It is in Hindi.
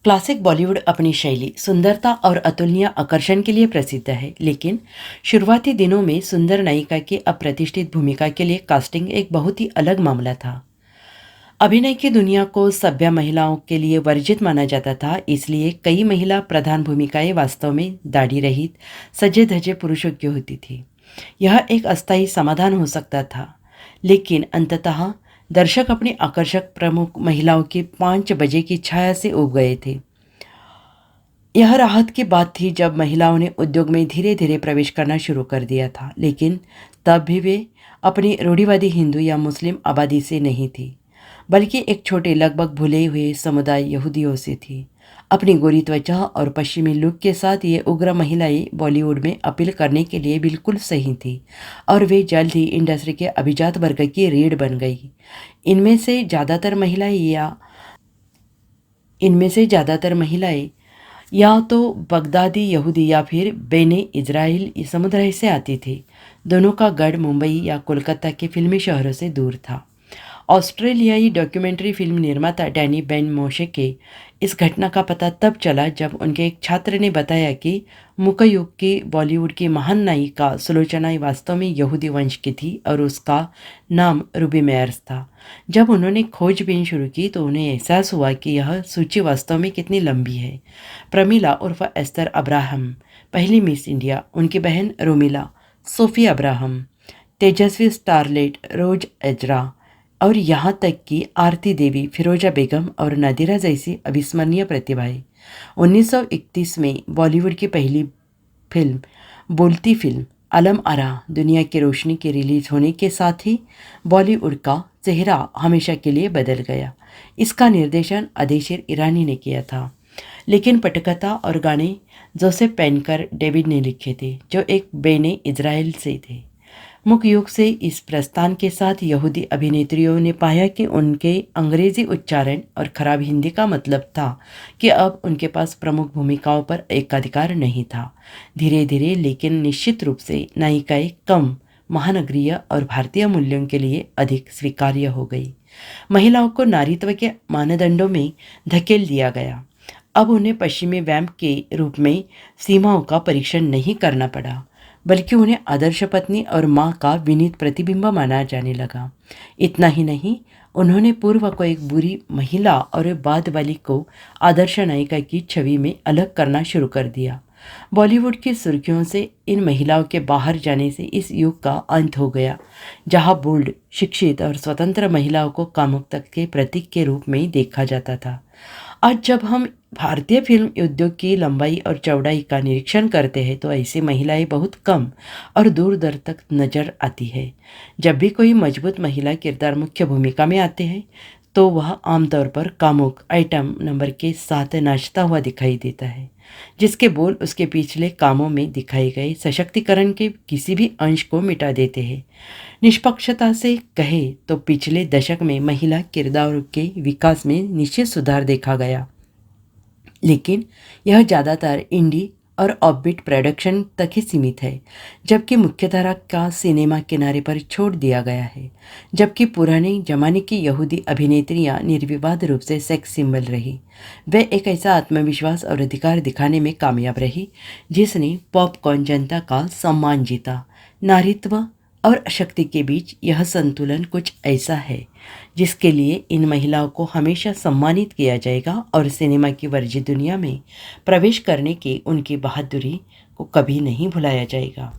क्लासिक बॉलीवुड अपनी शैली, सुंदरता और अतुलनीय आकर्षण के लिए प्रसिद्ध है, लेकिन शुरुआती दिनों में सुंदर नायिका की अप्रतिष्ठित भूमिका के लिए कास्टिंग एक बहुत ही अलग मामला था। अभिनय की दुनिया को सभ्य महिलाओं के लिए वर्जित माना जाता था, इसलिए कई महिला प्रधान भूमिकाएं वास्तव में दाढ़ी रहित, सजे धजे पुरुषों की होती थी। यह एक अस्थायी समाधान हो सकता था, लेकिन अंततः दर्शक अपनी आकर्षक प्रमुख महिलाओं की 5 बजे की छाया से उब गए थे। यह राहत की बात थी जब महिलाओं ने उद्योग में धीरे धीरे प्रवेश करना शुरू कर दिया था, लेकिन तब भी वे अपनी रूढ़िवादी हिंदू या मुस्लिम आबादी से नहीं थी, बल्कि एक छोटे लगभग भूले हुए समुदाय यहूदियों से थी। अपनी गोरी त्वचा और पश्चिमी लुक के साथ ये उग्र महिलाएं बॉलीवुड में अपील करने के लिए बिल्कुल सही थी, और वे जल्द ही इंडस्ट्री के अभिजात वर्ग की रीढ़ बन गई। इनमें से ज़्यादातर महिलाएं या इनमें से ज़्यादातर महिलाएं या तो बगदादी यहूदी या फिर बेने इज़राइल समुदाय से आती थी। दोनों का गढ़ मुंबई या कोलकाता के फिल्मी शहरों से दूर था। ऑस्ट्रेलियाई डॉक्यूमेंट्री फिल्म निर्माता डैनी बेन मोशे के इस घटना का पता तब चला जब उनके एक छात्र ने बताया कि मुकयुग की बॉलीवुड की महान नायिका सुलोचना वास्तव में यहूदी वंश की थी और उसका नाम रूबी मेयर्स था। जब उन्होंने खोजबीन शुरू की तो उन्हें एहसास हुआ कि यह सूची वास्तव में कितनी लंबी है। प्रमीला उर्फ एस्तर अब्राहम, पहली मिस इंडिया, उनकी बहन रोमिला, सोफी अब्राहम, तेजस्वी स्टारलेट रोज एजरा, और यहाँ तक कि आरती देवी, फिरोजा बेगम और नादिरा जैसी अविस्मरणीय प्रतिभाएं। 1931 में बॉलीवुड की पहली बोलती फिल्म अलम आरा दुनिया की रोशनी के रिलीज होने के साथ ही बॉलीवुड का चेहरा हमेशा के लिए बदल गया। इसका निर्देशन अदेशिर ईरानी ने किया था, लेकिन पटकथा और गाने जोसेफ पेनकर डेविड ने लिखे थे, जो एक बेने इज़राइल से थे। मुख्य युग से इस प्रस्थान के साथ यहूदी अभिनेत्रियों ने पाया कि उनके अंग्रेजी उच्चारण और खराब हिंदी का मतलब था कि अब उनके पास प्रमुख भूमिकाओं पर एकाधिकार नहीं था। धीरे धीरे लेकिन निश्चित रूप से नायिकाएं कम महानगरीय और भारतीय मूल्यों के लिए अधिक स्वीकार्य हो गई। महिलाओं को नारीत्व के मानदंडों में धकेल दिया गया। अब उन्हें पश्चिमी वैम्प के रूप में सीमाओं का परीक्षण नहीं करना पड़ा, बल्कि उन्हें आदर्श पत्नी और माँ का विनीत प्रतिबिंब माना जाने लगा। इतना ही नहीं, उन्होंने पूर्व को एक बुरी महिला और बाद वाली को आदर्श नायिका की छवि में अलग करना शुरू कर दिया। बॉलीवुड की सुर्खियों से इन महिलाओं के बाहर जाने से इस युग का अंत हो गया, जहाँ बोल्ड, शिक्षित और स्वतंत्र महिलाओं को कामुकता के प्रतीक के रूप में देखा जाता था। आज जब हम भारतीय फिल्म उद्योग की लंबाई और चौड़ाई का निरीक्षण करते हैं तो ऐसी महिलाएं बहुत कम और दूर दूर तक नजर आती है। जब भी कोई मजबूत महिला किरदार मुख्य भूमिका में आते हैं तो वह आमतौर पर कामुक आइटम नंबर के साथ नाचता हुआ दिखाई देता है, जिसके बोल उसके पिछले कामों में दिखाए गए सशक्तिकरण के किसी भी अंश को मिटा देते हैं। निष्पक्षता से कहे तो पिछले दशक में महिला किरदारों के विकास में निश्चित सुधार देखा गया, लेकिन यह ज़्यादातर इंडी और ऑफबीट प्रोडक्शन तक ही सीमित है, जबकि मुख्यधारा का सिनेमा किनारे पर छोड़ दिया गया है। जबकि पुराने जमाने की यहूदी अभिनेत्रियां निर्विवाद रूप से सेक्स सिंबल रही, वे एक ऐसा आत्मविश्वास और अधिकार दिखाने में कामयाब रही जिसने पॉपकॉर्न जनता का सम्मान जीता। नारीत्व और शक्ति के बीच यह संतुलन कुछ ऐसा है जिसके लिए इन महिलाओं को हमेशा सम्मानित किया जाएगा, और सिनेमा की वर्जित दुनिया में प्रवेश करने की उनकी बहादुरी को कभी नहीं भुलाया जाएगा।